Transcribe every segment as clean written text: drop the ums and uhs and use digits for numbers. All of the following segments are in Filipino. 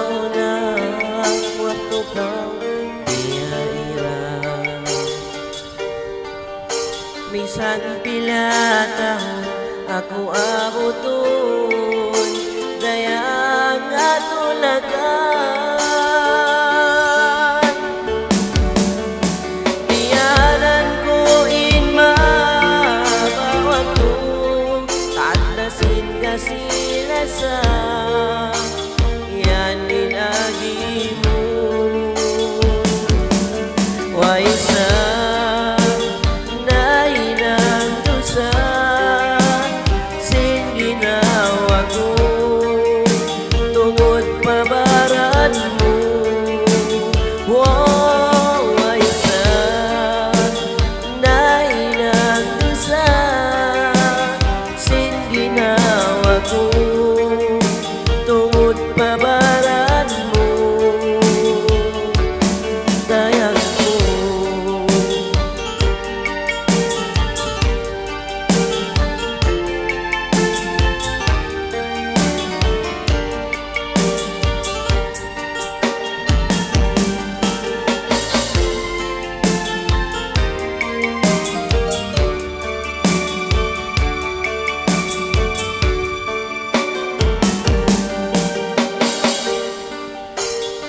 una waktu kau dia hilang. Minsan pila tahun aku abuton dayang atulagan. Tiyanan ko inma bawat ko tadasin ka sila sa yan inagi mo. Waisa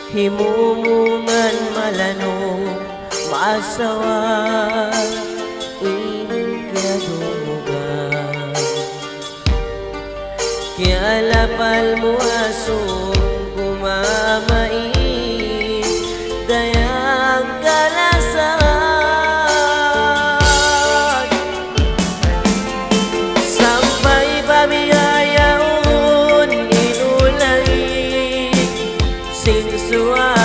himumungan malanong maasawa inkadumugan kialapal mo asong kumamait dayang kalasan sampai pabiyayaon inulay singsuan